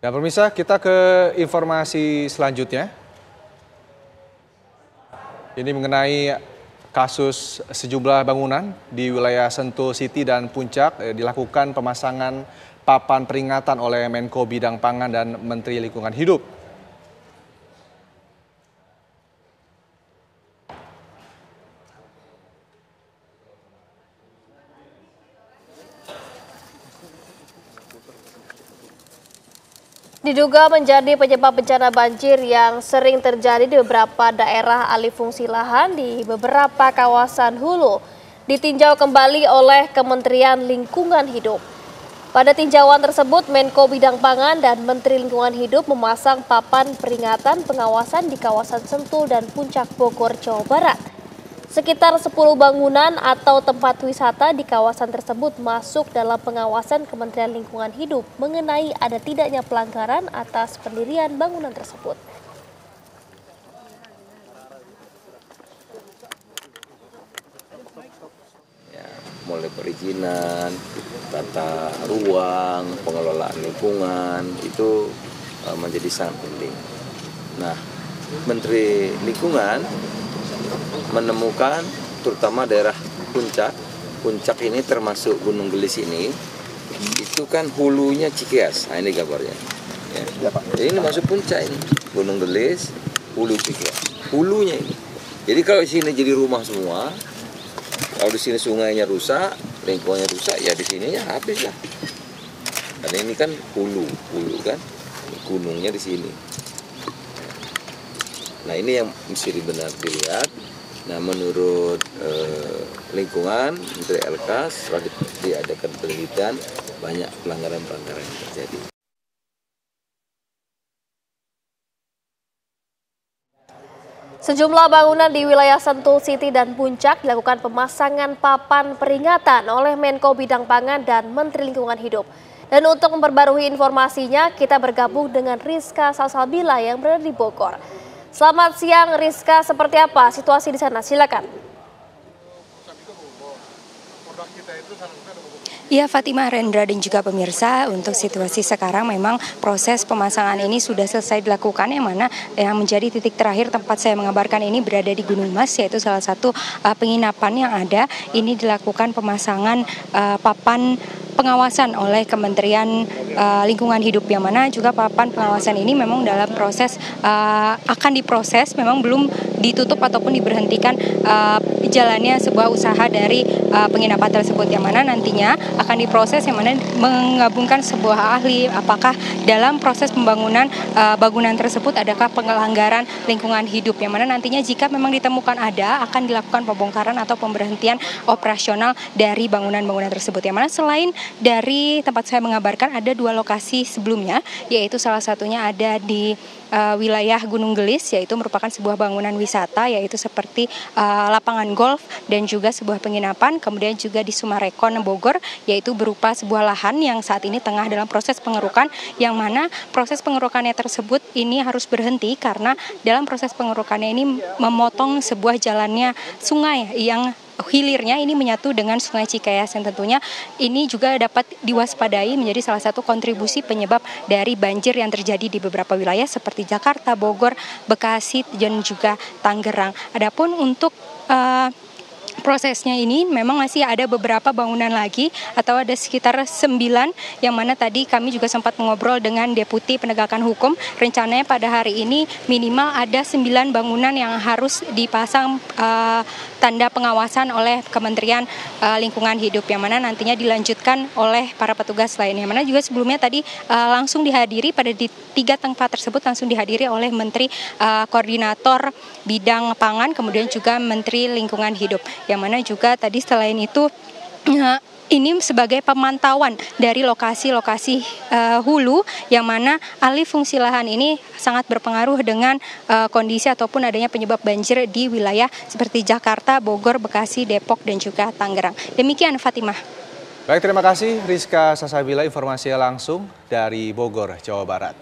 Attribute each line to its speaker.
Speaker 1: Dan pemirsa, kita ke informasi selanjutnya. Ini mengenai kasus sejumlah bangunan di wilayah Sentul City dan Puncak dilakukan pemasangan papan peringatan oleh Menko Bidang Pangan dan Menteri Lingkungan Hidup.
Speaker 2: Diduga menjadi penyebab bencana banjir yang sering terjadi di beberapa daerah alih fungsi lahan di beberapa kawasan hulu ditinjau kembali oleh Kementerian Lingkungan Hidup. Pada tinjauan tersebut, Menko Bidang Pangan dan Menteri Lingkungan Hidup memasang papan peringatan pengawasan di kawasan Sentul dan Puncak Bogor, Jawa Barat. Sekitar 10 bangunan atau tempat wisata di kawasan tersebut masuk dalam pengawasan Kementerian Lingkungan Hidup mengenai ada tidaknya pelanggaran atas pendirian bangunan tersebut.
Speaker 3: Ya, mulai perizinan, tata ruang, pengelolaan lingkungan itu menjadi sangat penting. Nah, Menteri Lingkungan menemukan terutama daerah Puncak ini termasuk Gunung Gelis ini, itu kan hulunya Cikeas. Nah, ini gambarnya. Ya. Jadi ini masuk Puncak ini, Gunung Gelis, hulu Cikeas, hulunya ini. Jadi kalau di sini jadi rumah semua, kalau di sini sungainya rusak, lingkungannya rusak, ya di sini ya habis lah. Karena ini kan hulu kan, gunungnya di sini. Nah, ini yang mesti benar dilihat. Nah, menurut lingkungan, Menteri LK setelah diadakan penelitian, banyak pelanggaran-pelanggaran yang terjadi.
Speaker 2: Sejumlah bangunan di wilayah Sentul City dan Puncak dilakukan pemasangan papan peringatan oleh Menko Bidang Pangan dan Menteri Lingkungan Hidup. Dan untuk memperbarui informasinya, kita bergabung dengan Rizka Salsabila yang berada di Bogor. Selamat siang Rizka, seperti apa situasi di sana? Silakan.
Speaker 4: Ya, Fatimah, Rendra dan juga pemirsa, untuk situasi sekarang memang proses pemasangan ini sudah selesai dilakukan, yang mana yang menjadi titik terakhir tempat saya mengabarkan ini berada di Gunung Mas, yaitu salah satu penginapan yang ada. Ini dilakukan pemasangan papan pengawasan oleh Kementerian Lingkungan Hidup, yang mana juga papan pengawasan ini memang dalam proses akan diproses, memang belum ditutup ataupun diberhentikan jalannya sebuah usaha dari penginapan tersebut, yang mana nantinya akan diproses, yang mana menggabungkan sebuah ahli apakah dalam proses pembangunan bangunan tersebut adakah pelanggaran lingkungan hidup, yang mana nantinya jika memang ditemukan ada akan dilakukan pembongkaran atau pemberhentian operasional dari bangunan-bangunan tersebut, yang mana selain dari tempat saya mengabarkan ada 2 lokasi sebelumnya, yaitu salah satunya ada di wilayah Gunung Gelis, yaitu merupakan sebuah bangunan wisata, yaitu seperti lapangan golf dan juga sebuah penginapan. Kemudian juga di Sumarekon, Bogor, yaitu berupa sebuah lahan yang saat ini tengah dalam proses pengerukan, yang mana proses pengerukannya tersebut ini harus berhenti karena dalam proses pengerukannya ini memotong sebuah jalannya sungai yang hilirnya ini menyatu dengan Sungai Cikeas, yang tentunya ini juga dapat diwaspadai menjadi salah satu kontribusi penyebab dari banjir yang terjadi di beberapa wilayah seperti Jakarta, Bogor, Bekasi, dan juga Tangerang. Adapun untuk prosesnya ini memang masih ada beberapa bangunan lagi, atau ada sekitar 9, yang mana tadi kami juga sempat mengobrol dengan Deputi Penegakan Hukum. Rencananya pada hari ini minimal ada 9 bangunan yang harus dipasang tanda pengawasan oleh Kementerian Lingkungan Hidup, yang mana nantinya dilanjutkan oleh para petugas lainnya. Yang mana juga sebelumnya tadi langsung dihadiri pada di 3 tempat tersebut, langsung dihadiri oleh Menteri Koordinator Bidang Pangan, kemudian juga Menteri Lingkungan Hidup, yang mana juga tadi selain itu ini sebagai pemantauan dari lokasi-lokasi hulu, yang mana alih fungsi lahan ini sangat berpengaruh dengan kondisi ataupun adanya penyebab banjir di wilayah seperti Jakarta, Bogor, Bekasi, Depok, dan juga Tangerang. Demikian, Fatimah.
Speaker 1: Baik, terima kasih Rizka Salsabila, informasinya langsung dari Bogor, Jawa Barat.